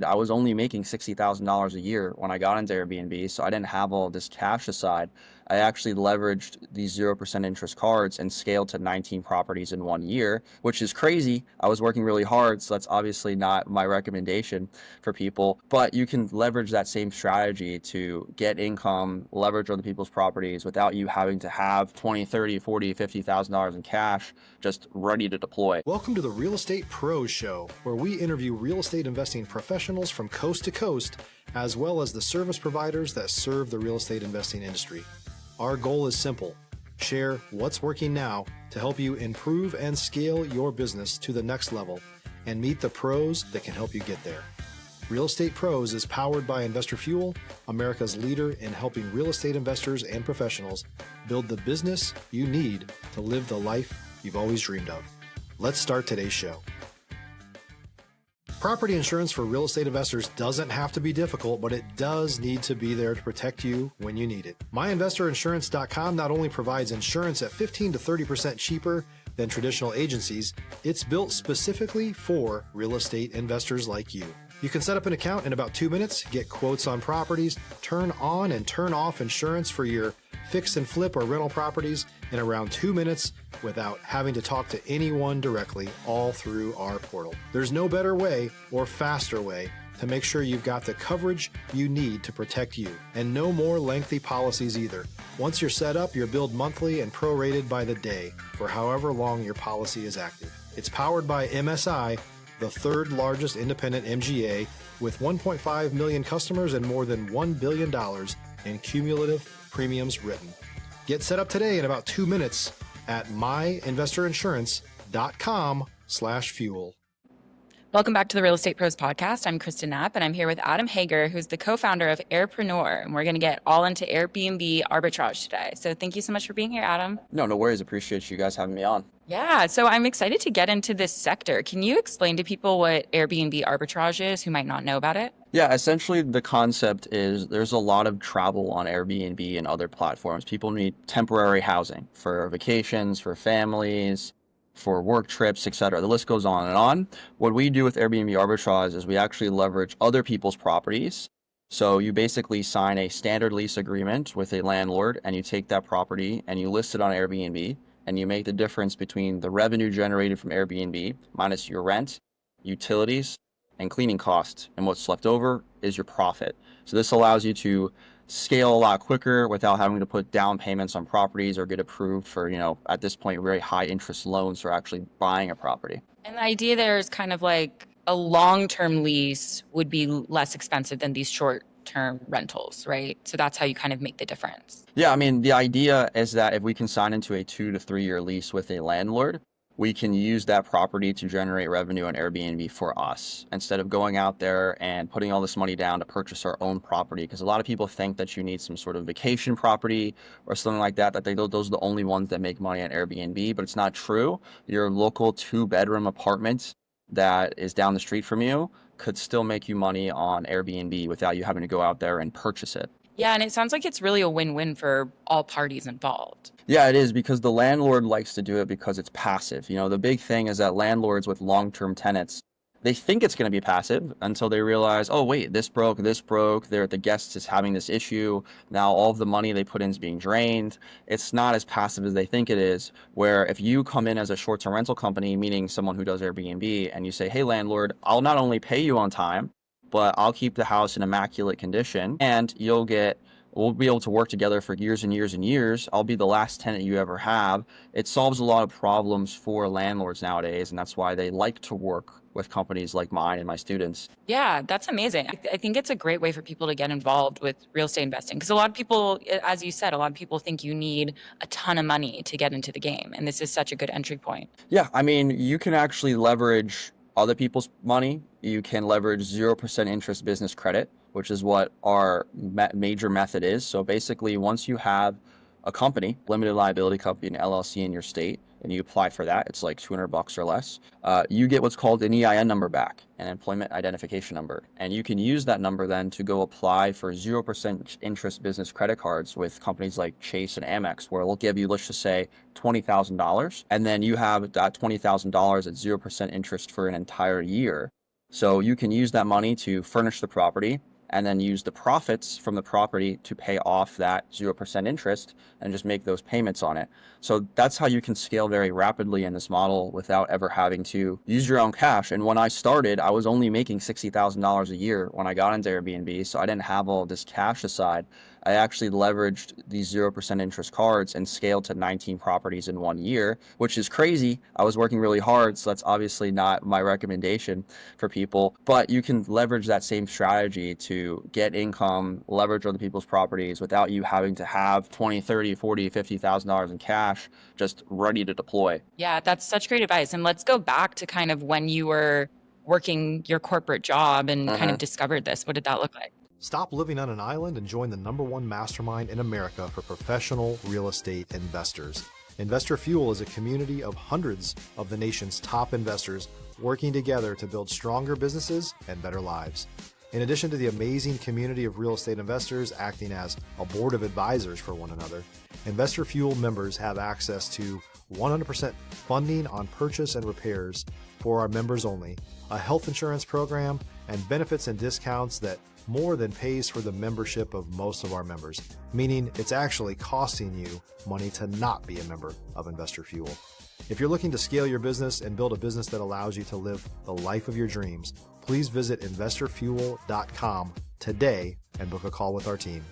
I was only making $60,000 a year when I got into Airbnb, so I didn't have all this cash aside. I actually leveraged these 0% interest cards and scaled to 19 properties in 1 year, which is crazy. I was working really hard, so that's obviously not my recommendation for people, but you can leverage that same strategy to get income, leverage other people's properties without you having to have 20, 30, 40, $50,000 in cash just ready to deploy. Welcome to the Real Estate Pros Show, where we interview real estate investing professionals from coast to coast, as well as the service providers that serve the real estate investing industry. Our goal is simple: share what's working now to help you improve and scale your business to the next level and meet the pros that can help you get there. Real Estate Pros is powered by Investor Fuel, America's leader in helping real estate investors and professionals build the business you need to live the life you've always dreamed of. Let's start today's show. Property insurance for real estate investors doesn't have to be difficult, but it does need to be there to protect you when you need it. MyInvestorInsurance.com not only provides insurance at 15 to 30% cheaper than traditional agencies, it's built specifically for real estate investors like you. You can set up an account in about 2 minutes, get quotes on properties, turn on and turn off insurance for your fix and flip or rental properties in around 2 minutes without having to talk to anyone directly, all through our portal. There's no better way or faster way to make sure you've got the coverage you need to protect you, and no more lengthy policies either. Once you're set up, you're billed monthly and prorated by the day for however long your policy is active. It's powered by MSI, the third largest independent MGA, with 1.5 million customers and more than $1 billion in cumulative premiums written. Get set up today in about 2 minutes at myinvestorinsurance.com/fuel. Welcome back to the Real Estate Pros podcast. I'm Kristen Knapp, and I'm here with Adam Hager, who's the co-founder of Airpreneur, and we're going to get all into Airbnb Arbitrage today. So thank you so much for being here, Adam. No worries. Appreciate you guys having me on. Yeah, so I'm excited to get into this sector. Can you explain to people what Airbnb Arbitrage is who might not know about it? Yeah, essentially the concept is there's a lot of travel on Airbnb and other platforms. People need temporary housing for vacations, for families, for work trips, etc. The list goes on and on. What we do with Airbnb Arbitrage is we actually leverage other people's properties. So you basically sign a standard lease agreement with a landlord, and you take that property and you list it on Airbnb, and you make the difference between the revenue generated from Airbnb minus your rent, utilities, and cleaning costs, and what's left over is your profit. So this allows you to scale a lot quicker without having to put down payments on properties or get approved for, at this point, very high interest loans for actually buying a property. And the idea there is kind of like a long-term lease would be less expensive than these short-term rentals, right? So that's how you kind of make the difference. Yeah, I mean, the idea is that if we can sign into a 2 to 3 year lease with a landlord, we can use that property to generate revenue on Airbnb for us instead of going out there and putting all this money down to purchase our own property. Because a lot of people think that you need some sort of vacation property or something like that, those are the only ones that make money on Airbnb, but it's not true. Your local 2-bedroom apartment that is down the street from you could still make you money on Airbnb without you having to go out there and purchase it. Yeah, and it sounds like it's really a win-win for all parties involved. Yeah, it is, because the landlord likes to do it because it's passive. The big thing is that landlords with long-term tenants, they think it's going to be passive until they realize, oh, wait, this broke, the guest is having this issue. Now all of the money they put in is being drained. It's not as passive as they think it is, where if you come in as a short-term rental company, meaning someone who does Airbnb, and you say, hey, landlord, I'll not only pay you on time, but I'll keep the house in immaculate condition, and we'll be able to work together for years and years and years. I'll be the last tenant you ever have. It solves a lot of problems for landlords nowadays, and that's why they like to work with companies like mine and my students. Yeah, that's amazing. I think it's a great way for people to get involved with real estate investing, because a lot of people, as you said, think you need a ton of money to get into the game, and this is such a good entry point. Yeah, I mean, you can actually leverage other people's money. You can leverage 0% interest business credit, which is what our major method is. So basically, once you have a company, limited liability company, an LLC in your state, and you apply for that, it's like $200 or less, you get what's called an EIN number back, an employment identification number. And you can use that number then to go apply for 0% interest business credit cards with companies like Chase and Amex, where they'll give you, let's just say, $20,000. And then you have that $20,000 at 0% interest for an entire year. So you can use that money to furnish the property and then use the profits from the property to pay off that 0% interest and just make those payments on it. So that's how you can scale very rapidly in this model without ever having to use your own cash. And when I started, I was only making $60,000 a year when I got into Airbnb. So I didn't have all this cash aside. I actually leveraged these 0% interest cards and scaled to 19 properties in 1 year, which is crazy. I was working really hard, so that's obviously not my recommendation for people, but you can leverage that same strategy to get income, leverage other people's properties without you having to have 20, 30, 40, $50,000 in cash just ready to deploy. Yeah, that's such great advice. And let's go back to kind of when you were working your corporate job and kind of discovered this. What did that look like? Stop living on an island and join the #1 mastermind in America for professional real estate investors. Investor Fuel is a community of hundreds of the nation's top investors working together to build stronger businesses and better lives. In addition to the amazing community of real estate investors acting as a board of advisors for one another, Investor Fuel members have access to 100% funding on purchase and repairs for our members only, a health insurance program, and benefits and discounts that more than pays for the membership of most of our members, meaning it's actually costing you money to not be a member of Investor Fuel. If you're looking to scale your business and build a business that allows you to live the life of your dreams, please visit investorfuel.com today and book a call with our team.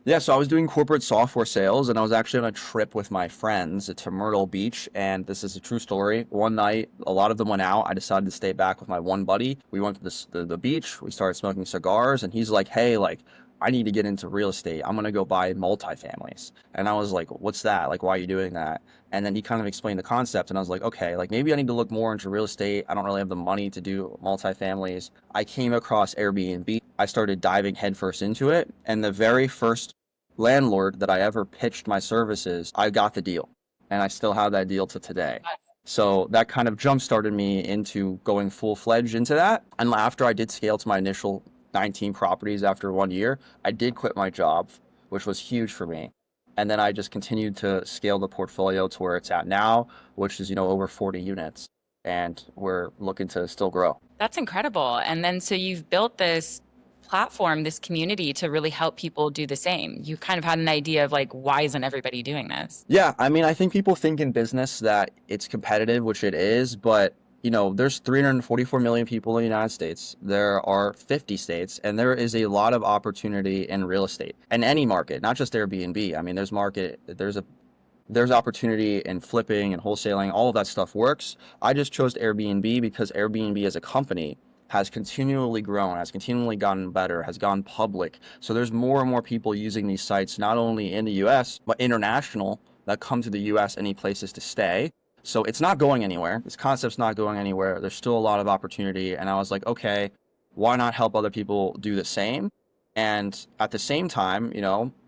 Yeah, so I was doing corporate software sales and I was actually on a trip with my friends to Myrtle Beach. And this is a true story. One night, a lot of them went out. I decided to stay back with my one buddy. We went to the beach. We started smoking cigars and he's like, hey, like, I need to get into real estate. I'm going to go buy multifamilies. And I was like, what's that? Like, why are you doing that? And then he kind of explained the concept and I was like, okay, like maybe I need to look more into real estate. I don't really have the money to do multifamilies. I came across Airbnb. I started diving headfirst into it. And the very first landlord that I ever pitched my services, I got the deal. And I still have that deal to today. So that kind of jump started me into going full-fledged into that. And after I did scale to my initial 19 properties after 1 year, I did quit my job, which was huge for me. And then I just continued to scale the portfolio to where it's at now, which is, over 40 units. And we're looking to still grow. That's incredible. And then so you've built this platform, this community to really help people do the same. You kind of had an idea of like, why isn't everybody doing this? Yeah, I mean, I think people think in business that it's competitive, which it is, but there's 344 million people in the United States. There are 50 states, and there is a lot of opportunity in real estate and any market, not just Airbnb. I mean, there's opportunity in flipping and wholesaling. All of that stuff works. I just chose Airbnb because Airbnb as a company has continually grown, has continually gotten better, has gone public. So there's more and more people using these sites, not only in the US, but international, that come to the US and need places to stay. So it's not going anywhere. This concept's not going anywhere. There's still a lot of opportunity. And I was like, okay, why not help other people do the same? And at the same time,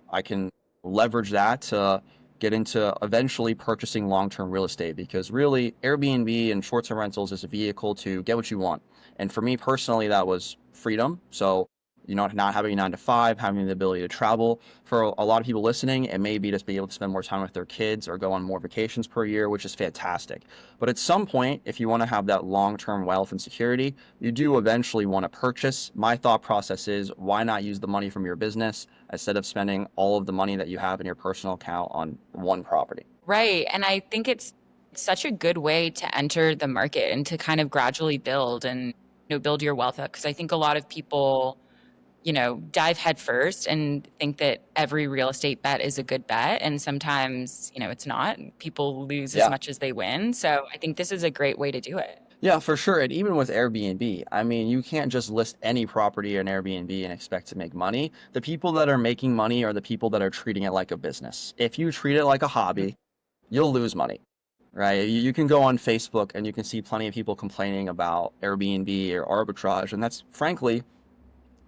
I can leverage that to get into eventually purchasing long-term real estate, because really Airbnb and short-term rentals is a vehicle to get what you want. And for me personally, that was freedom. So, not having a 9 to 5, having the ability to travel. For a lot of people listening, it may be just be able to spend more time with their kids or go on more vacations per year, which is fantastic. But at some point, if you want to have that long-term wealth and security, you do eventually want to purchase. My thought process is, why not use the money from your business instead of spending all of the money that you have in your personal account on one property? Right. And I think it's such a good way to enter the market and to kind of gradually build and build your wealth up. Because I think a lot of people dive headfirst and think that every real estate bet is a good bet. And sometimes, it's not. People lose as much as they win. So I think this is a great way to do it. Yeah, for sure. And even with Airbnb, I mean, you can't just list any property on Airbnb and expect to make money. The people that are making money are the people that are treating it like a business. If you treat it like a hobby, you'll lose money, right? You can go on Facebook and you can see plenty of people complaining about Airbnb or arbitrage. And that's frankly,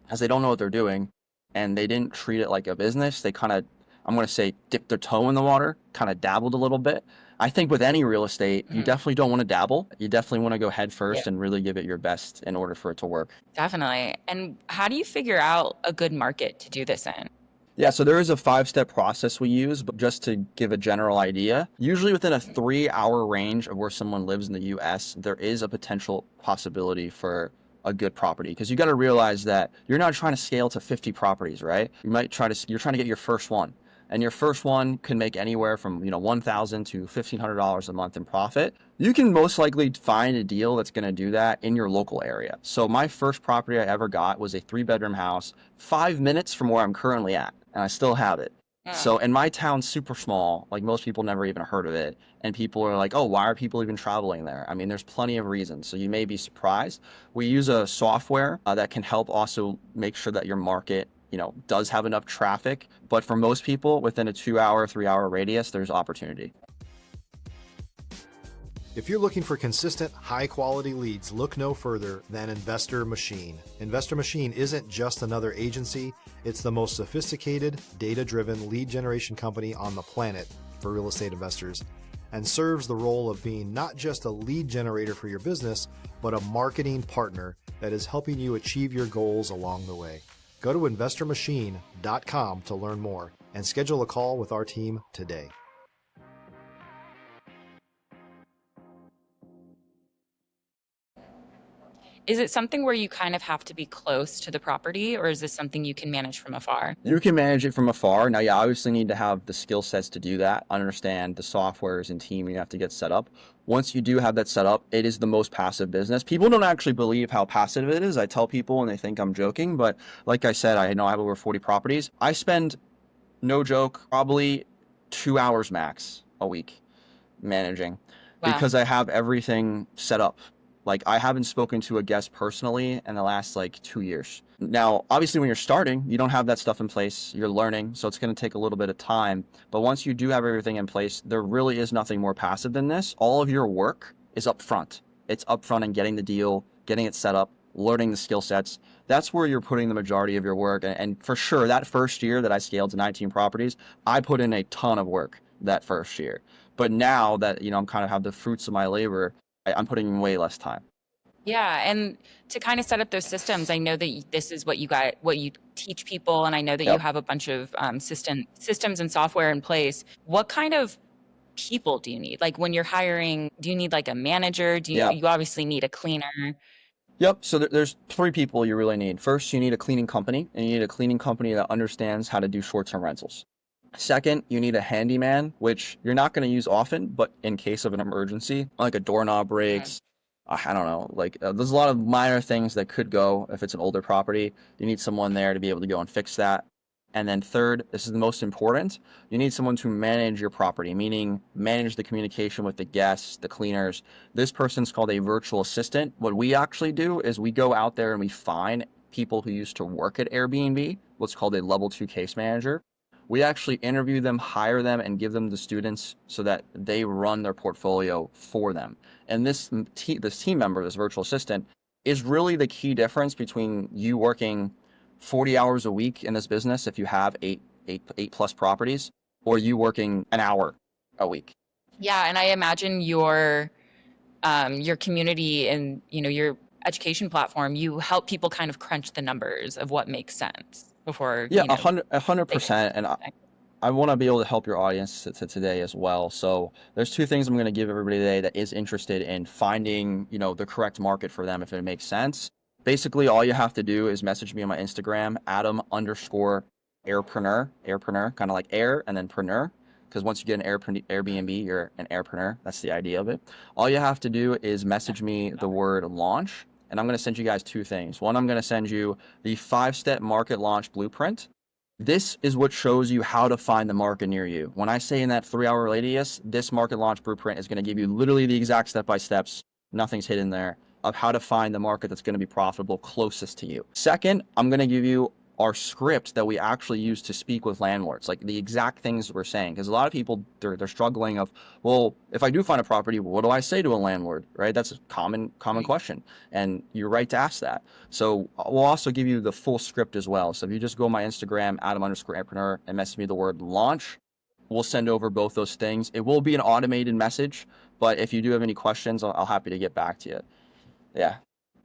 as they don't know what they're doing and they didn't treat it like a business. They kind of, I'm going to say, dipped their toe in the water, kind of dabbled a little bit. I think with any real estate, you definitely don't want to dabble. You definitely want to go head first and really give it your best in order for it to work. Definitely. And how do you figure out a good market to do this in? Yeah, so there is a 5-step process we use, but just to give a general idea, usually within a 3-hour range of where someone lives in the US, there is a potential possibility for a good property. Because you got to realize that you're not trying to scale to 50 properties, right? You're trying to get your first one. And your first one can make anywhere from, $1,000 to $1,500 a month in profit. You can most likely find a deal that's going to do that in your local area. So my first property I ever got was a 3-bedroom house, 5 minutes from where I'm currently at, and I still have it. Yeah. So, and my town's super small, like most people never even heard of it. And people are like, oh, why are people even traveling there? I mean, there's plenty of reasons. So you may be surprised. We use a software that can help also make sure that your market, does have enough traffic. But for most people, within a 2-hour, 3-hour radius, there's opportunity. If you're looking for consistent, high-quality leads, look no further than Investor Machine. Investor Machine isn't just another agency, it's the most sophisticated, data-driven lead generation company on the planet for real estate investors, and serves the role of being not just a lead generator for your business, but a marketing partner that is helping you achieve your goals along the way. Go to investormachine.com to learn more and schedule a call with our team today. Is it something where you kind of have to be close to the property, or is this something you can manage from afar? You can manage it from afar. Now, you obviously need to have the skill sets to do that, understand the softwares and team you have to get set up. Once you do have that set up, it is the most passive business. People don't actually believe how passive it is. I tell people and they think I'm joking, but like I said, I know I have over 40 properties. I spend, no joke, probably 2 hours max a week managing Wow. because I have everything set up. Like, I haven't spoken to a guest personally in the last 2 years. Now, obviously, when you're starting, you don't have that stuff in place. You're learning, so it's going to take a little bit of time. But once you do have everything in place, there really is nothing more passive than this. All of your work is upfront. It's upfront in getting the deal, getting it set up, learning the skill sets. That's where you're putting the majority of your work. And for sure, that first year that I scaled to 19 properties, I put in a ton of work that first year. But now that, I'm kind of have the fruits of my labor, I'm putting in way less time. Yeah, and to kind of set up those systems, I know that this is what you teach people, and I know that you Yep. have a bunch of systems and software in place. What kind of people do you need? Like when you're hiring, do you need like a manager? Yeah. You obviously need a cleaner? Yep. So there's 3 people you really need. First, you need a cleaning company, and you need a cleaning company that understands how to do short-term rentals. Second, you need a handyman, which you're not going to use often, but in case of an emergency, like a doorknob Mhm. breaks, I don't know, there's a lot of minor things that could go if it's an older property. You need someone there to be able to go and fix that. And then third, this is the most important, you need someone to manage your property, meaning manage the communication with the guests, the cleaners. This person's called a virtual assistant. What we actually do is we go out there and we find people who used to work at Airbnb, what's called a level 2 case manager. We actually interview them, hire them, and give them the students so that they run their portfolio for them. And this team member, this virtual assistant, is really the key difference between you working 40 hours a week in this business if you have eight plus properties, or you working an hour a week. Yeah, and I imagine your community and your education platform, you help people kind of crunch the numbers of what makes sense before Yeah, a hundred they get percent. And I want to be able to help your audience to today as well. So there's 2 things I'm going to give everybody today that is interested in finding, the correct market for them if it makes sense. Basically, all you have to do is message me on my Instagram, Adam_Airpreneur, kind of like air and then preneur. Because once you get an Airbnb, you're an airpreneur. That's the idea of it. All you have to do is message me the word launch, and I'm going to send you guys 2 things. One, I'm going to send you the 5-step market launch blueprint. This is what shows you how to find the market near you. When I say in that 3-hour radius, this market launch blueprint is going to give you literally the exact step-by-steps, nothing's hidden there, of how to find the market that's going to be profitable closest to you. Second, I'm going to give you our script that we actually use to speak with landlords, like the exact things we're saying. Because a lot of people, they're struggling of, well, if I do find a property, what do I say to a landlord, right? That's a common Right. question. And you're right to ask that. So we'll also give you the full script as well. So if you just go on my Instagram, Adam_Airpreneur, and message me the word launch, we'll send over both those things. It will be an automated message, but if you do have any questions, I'll happy to get back to you. Yeah.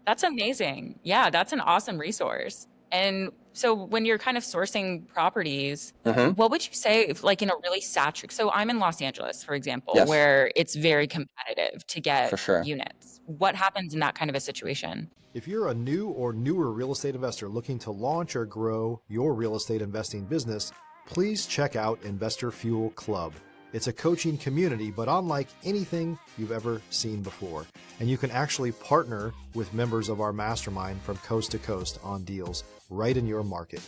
That's amazing. Yeah, that's an awesome resource. And so when you're kind of sourcing properties, Hmm. what would you say if like in a really saturated, so I'm in Los Angeles, for example, Yes, where it's very competitive to for get sure. units. What happens in that kind of a situation? If you're a new or newer real estate investor looking to launch or grow your real estate investing business, please check out Investor Fuel Club. It's a coaching community, but unlike anything you've ever seen before. And you can actually partner with members of our mastermind from coast to coast on deals right in your market.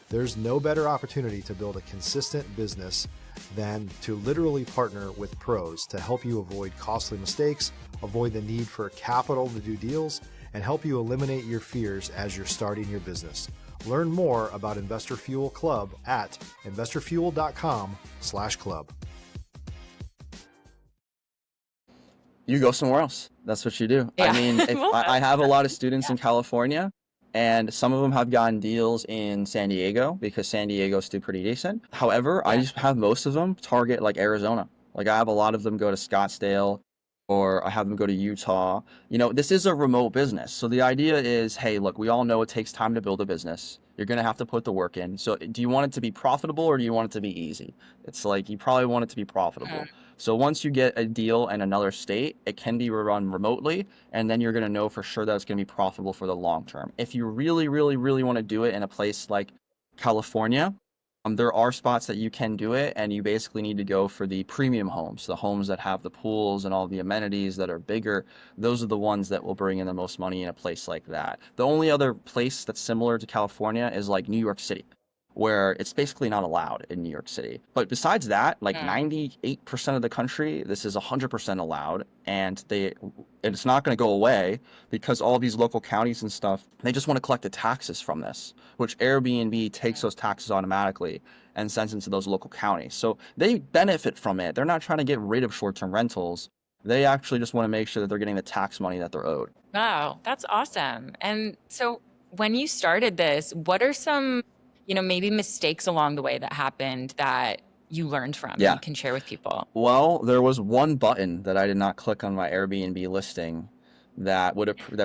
There's no better opportunity to build a consistent business than to literally partner with pros to help you avoid costly mistakes, avoid the need for capital to do deals, and help you eliminate your fears as you're starting your business. Learn more about Investor Fuel Club at investorfuel.com/club. You go somewhere else. That's what you do. I Yeah. mean, if Well, I have a lot of students yeah. in California, and some of them have gotten deals in San Diego because San Diego's still pretty decent. However, I Yeah. just have most of them target like Arizona. Like I have a lot of them go to Scottsdale, or I have them go to Utah. This is a remote business. So the idea is, hey, look, we all know it takes time to build a business. You're going to have to put the work in. So do you want it to be profitable or do you want it to be easy? It's like you probably want it to be profitable. So once you get a deal in another state, it can be run remotely, and then you're going to know for sure that it's going to be profitable for the long term. If you really, really, really want to do it in a place like California, there are spots that you can do it, and you basically need to go for the premium homes, the homes that have the pools and all the amenities that are bigger. Those are the ones that will bring in the most money in a place like that. The only other place that's similar to California is like New York City, where it's basically not allowed in New York City. But besides that, like 98% of the country, this is 100% allowed, and it's not going to go away because all these local counties and stuff, they just want to collect the taxes from this, which Airbnb takes those taxes automatically and sends into those local counties. So they benefit from it. They're not trying to get rid of short-term rentals. They actually just want to make sure that they're getting the tax money that they're owed. Wow, that's awesome. And so when you started this, what are some, maybe mistakes along the way that happened that you learned from and Yeah. you can share with people? Well, there was one button that I did not click on my Airbnb listing that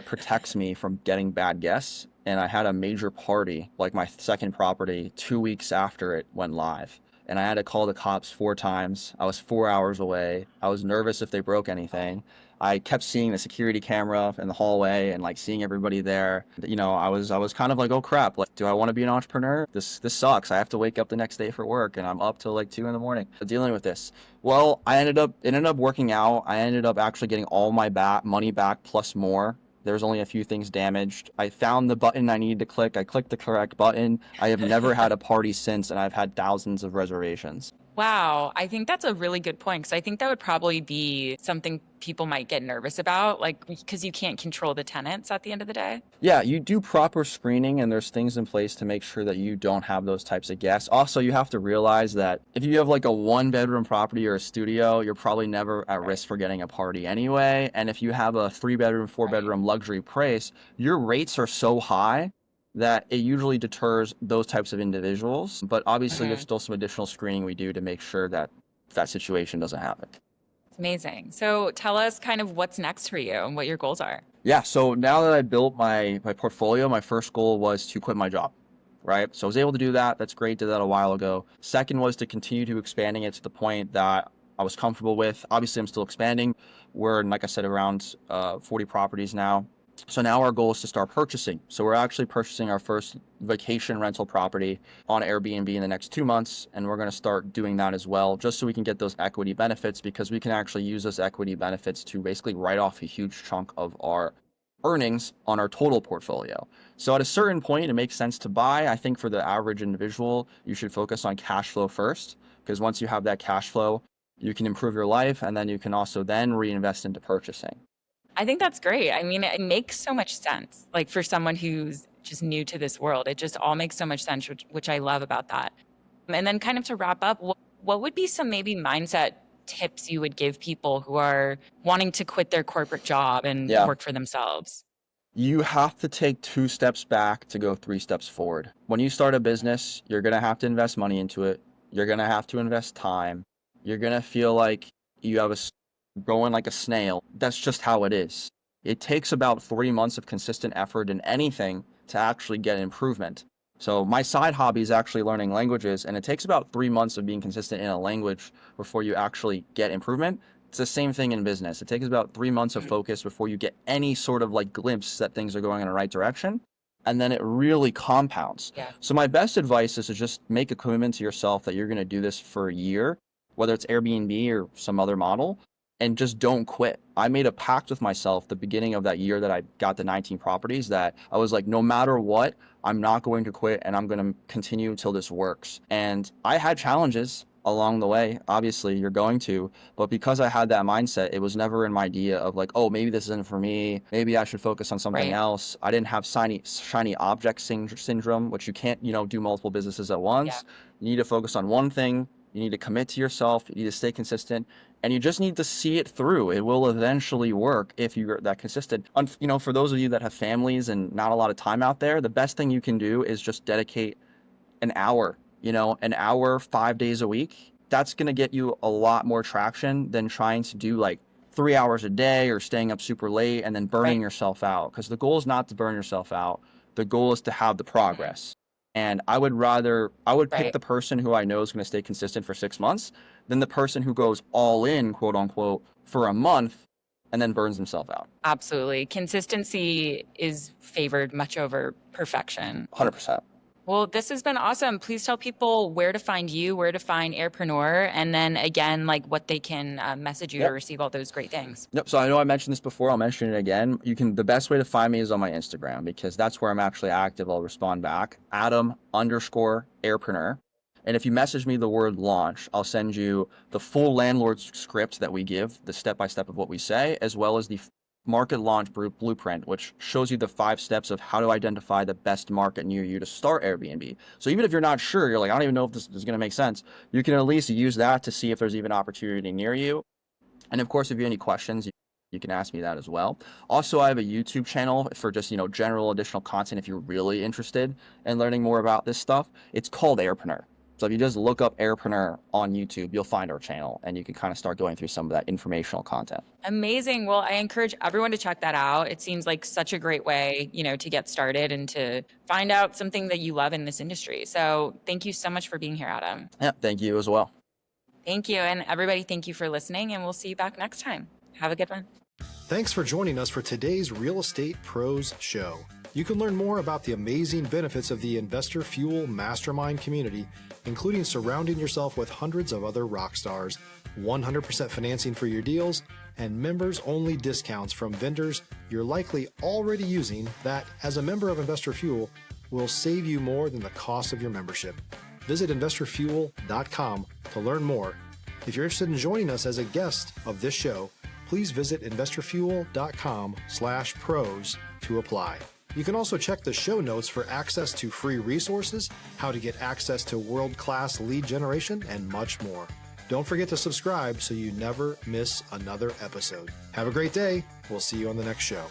protects me from getting bad guests. And I had a major party, like my second property, 2 weeks after it went live. And I had to call the cops 4 times. I was 4 hours away. I was nervous if they broke anything. I kept seeing the security camera in the hallway and like seeing everybody there. I was kind of like, oh crap, like, do I want to be an entrepreneur? This sucks. I have to wake up the next day for work and I'm up till like 2 a.m. dealing with this. Well, it ended up working out. I ended up actually getting all my money back plus more. There's only a few things damaged. I found the button I needed to click. I clicked the correct button. I have never had a party since, and I've had thousands of reservations. Wow, I think that's a really good point because I think that would probably be something people might get nervous about, like because you can't control the tenants at the end of the day. Yeah, you do proper screening, and there's things in place to make sure that you don't have those types of guests. Also, you have to realize that if you have like a 1-bedroom property or a studio, you're probably never at risk for getting a party anyway. And if you have a 3-bedroom, 4-bedroom luxury place, your rates are so high that it usually deters those types of individuals. But obviously, there's still some additional screening we do to make sure that that situation doesn't happen. It's amazing. So tell us kind of what's next for you and what your goals are. Yeah, so now that I built my portfolio, my first goal was to quit my job, right? So I was able to do that. That's great. Did that a while ago. Second was to continue to expanding it to the point that I was comfortable with. Obviously, I'm still expanding. We're, like I said, around 40 properties now. So now our goal is to start purchasing. So we're actually purchasing our first vacation rental property on Airbnb in the next 2 months. And we're going to start doing that as well, just so we can get those equity benefits, because we can actually use those equity benefits to basically write off a huge chunk of our earnings on our total portfolio. So at a certain point, it makes sense to buy. I think for the average individual, you should focus on cash flow first, because once you have that cash flow, you can improve your life, and then you can also then reinvest into purchasing. I think that's great. I mean, it makes so much sense. Like for someone who's just new to this world, it just all makes so much sense, which I love about that. And then kind of to wrap up, what would be some maybe mindset tips you would give people who are wanting to quit their corporate job and work for themselves? You have to take 2 steps back to go 3 steps forward. When you start a business, you're going to have to invest money into it. You're going to have to invest time. You're going to feel like you have going like a snail. That's just how it is. It takes about 3 months of consistent effort in anything to actually get improvement. So my side hobby is actually learning languages, and it takes about 3 months of being consistent in a language before you actually get improvement. It's the same thing in business. It takes about 3 months of focus before you get any sort of like glimpse that things are going in the right direction. And then it really compounds. Yeah. So my best advice is to just make a commitment to yourself that you're going to do this for a year, whether it's Airbnb or some other model, and just don't quit. I made a pact with myself the beginning of that year that I got the 19 properties that I was like, no matter what, I'm not going to quit and I'm going to continue until this works. And I had challenges along the way. Obviously, you're going to, but because I had that mindset, it was never an idea of like, oh, maybe this isn't for me. Maybe I should focus on something Right. else. I didn't have shiny object syndrome, which you can't, do multiple businesses at once. Yeah. You need to focus on one thing. You need to commit to yourself. You need to stay consistent, and you just need to see it through. It will eventually work if you're that consistent. For those of you that have families and not a lot of time out there, the best thing you can do is just dedicate an hour, 5 days a week. That's going to get you a lot more traction than trying to do like 3 hours a day or staying up super late and then burning yourself out. Because the goal is not to burn yourself out. The goal is to have the progress. And I would pick the person who I know is going to stay consistent for 6 months than the person who goes all in, quote unquote, for a month and then burns himself out. Absolutely. Consistency is favored much over perfection. 100%. Well, this has been awesome. Please tell people where to find you, where to find Airpreneur, and then again, like what they can message you to receive all those great things. Yep. So I know I mentioned this before. I'll mention it again. The best way to find me is on my Instagram because that's where I'm actually active. I'll respond back. Adam_Airpreneur. And if you message me the word launch, I'll send you the full landlord script that we give, the step-by-step of what we say, as well as the market launch blueprint, which shows you the 5 steps of how to identify the best market near you to start Airbnb. So even if you're not sure, you're like, I don't even know if this is going to make sense, you can at least use that to see if there's even opportunity near you. And of course, if you have any questions, you can ask me that as well. Also, I have a YouTube channel for just, general additional content if you're really interested in learning more about this stuff. It's called Airpreneur. So if you just look up Airpreneur on YouTube, you'll find our channel and you can kind of start going through some of that informational content. Amazing. Well, I encourage everyone to check that out. It seems like such a great way, to get started and to find out something that you love in this industry. So thank you so much for being here, Adam. Yeah, thank you as well. Thank you. And everybody, thank you for listening, and we'll see you back next time. Have a good one. Thanks for joining us for today's Real Estate Pros Show. You can learn more about the amazing benefits of the Investor Fuel Mastermind community, including surrounding yourself with hundreds of other rock stars, 100% financing for your deals, and members-only discounts from vendors you're likely already using that, as a member of Investor Fuel, will save you more than the cost of your membership. Visit investorfuel.com to learn more. If you're interested in joining us as a guest of this show, please visit investorfuel.com/pros to apply. You can also check the show notes for access to free resources, how to get access to world-class lead generation, and much more. Don't forget to subscribe so you never miss another episode. Have a great day. We'll see you on the next show.